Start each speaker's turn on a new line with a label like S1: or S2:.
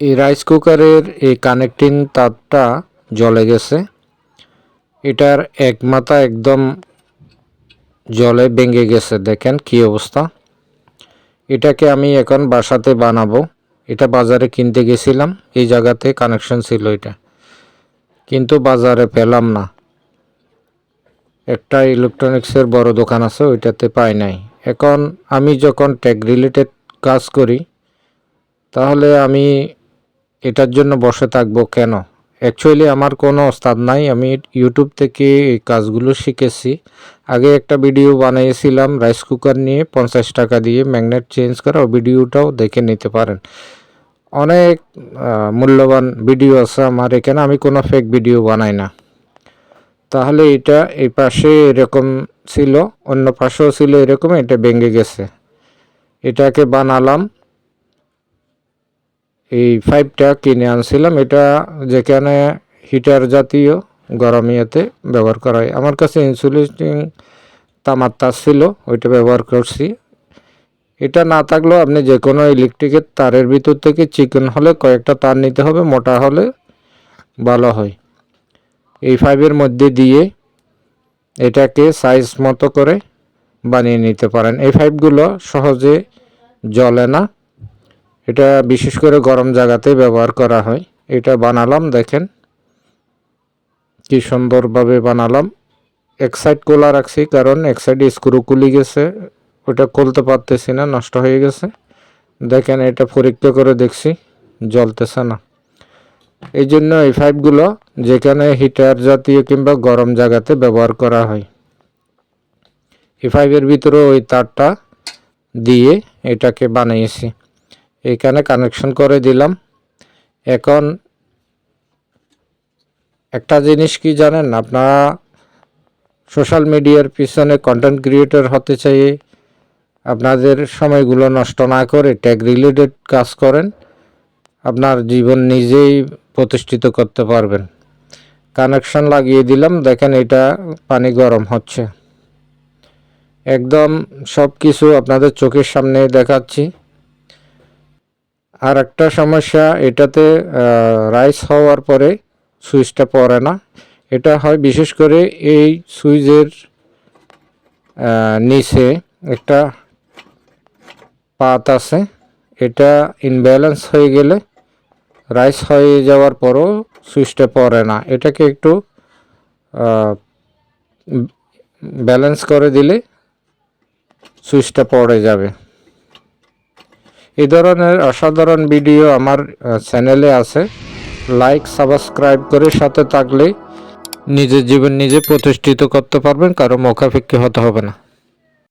S1: এই রাইস কুকারের এই কানেক্টিং তারটা জ্বলে গেছে। এটার এক মাথা একদম জলে ভেঙে গেছে, দেখেন কি অবস্থা। এটাকে আমি এখন বাসাতে বানাবো। এটা বাজারে কিনতে গেছিলাম, এই জায়গাতে কানেকশন ছিল এটা, কিন্তু বাজারে পেলাম না। একটা ইলেকট্রনিক্সের বড় দোকান আছে, ওইটাতে পাই নাই। এখন আমি যখন টেক রিলেটেড কাজ করি, তাহলে আমি এটার জন্য বসে থাকবো কেন? অ্যাকচুয়ালি আমার কোনো ওস্তাদ নাই, আমি ইউটিউব থেকে এই কাজগুলো শিখেছি। আগে একটা ভিডিও বানিয়েছিলাম রাইস কুকার নিয়ে, 50 টাকা দিয়ে ম্যাগনেট চেঞ্জ করা, ওই ভিডিওটাও দেখে নিতে পারেন। অনেক মূল্যবান ভিডিও আছে আমার এখানে, আমি কোনো ফেক ভিডিও বানাই না। তাহলে এটা এই পাশে এরকম ছিল, অন্য পাশেও ছিল এরকম, এটা ভেঙে গেছে। এটাকে বানালাম। এই পাইপটা কিনে আনছিলাম, এটা যেখানে হিটার জাতীয় গরম ইয়েতে ব্যবহার করা হয়। আমার কাছে ইনসুলেটিং তামার তার ছিল, ওইটা ব্যবহার করছি। এটা না থাকলেও আপনি যে কোনো ইলেকট্রিকের তারের ভিতর থেকে চিকন হলে কয়েকটা তার নিতে হবে, মোটা হলে ভালো হয়। এই পাইপের মধ্যে দিয়ে এটাকে সাইজ মতো করে বানিয়ে নিতে পারেন। এই পাইপগুলো সহজে জ্বলে না, এটা বিশেষ করে গরম জায়গাতে ব্যবহার করা হয়। এটা বানালাম, দেখেন কি সুন্দরভাবে বানালাম। এক সাইড খোলা রাখছি, কারণ এক সাইডে স্ক্রু খুলে গেছে, ওটা খুলতে পারতেছি না, নষ্ট হয়ে গেছে। দেখেন এটা পরীক্ষা করে দেখছি, জ্বলতেছে না। এই জন্য এই পাইপগুলো যেখানে হিটার জাতীয় কিংবা গরম জায়গাতে ব্যবহার করা হয়। এই পাইপের ভিতরে ওই তারটা দিয়ে এটাকে বানিয়েছি, এখানে কানেকশন করে দিলাম। এখন একটা জিনিস কি জানেন, আপনারা সোশ্যাল মিডিয়ার পিছনে কন্টেন্ট ক্রিয়েটর হতে চাইয়ে আপনাদের সময়গুলো নষ্ট না করে টেক রিলেটেড কাজ করেন, আপনার জীবন নিজেই প্রতিষ্ঠিত করতে পারবেন। কানেকশন লাগিয়ে দিলাম, দেখেন এটা পানি গরম হচ্ছে, একদম সব কিছু আপনাদের চোখের সামনে দেখাচ্ছি। আর একটা সমস্যা, এটাতে রাইস হওয়ার পরে সুইচটা পড়ে না। এটা হয় বিশেষ করে এই সুইচের নিচে একটা পাত আছে, এটা ইনব্যালেন্স হয়ে গেলে রাইস হয়ে যাওয়ার পরও সুইচটা পড়ে না। এটাকে একটু ব্যালেন্স করে দিলে সুইচটা পড়ে যাবে। এই ধরনের অসাধারণ ভিডিও আমার চ্যানেলে আছে, লাইক সাবস্ক্রাইব করে সাথে থাকলে নিজের জীবন নিজে প্রতিষ্ঠিত করতে পারবেন, কারো মুখাপেক্ষী হতে হবে না।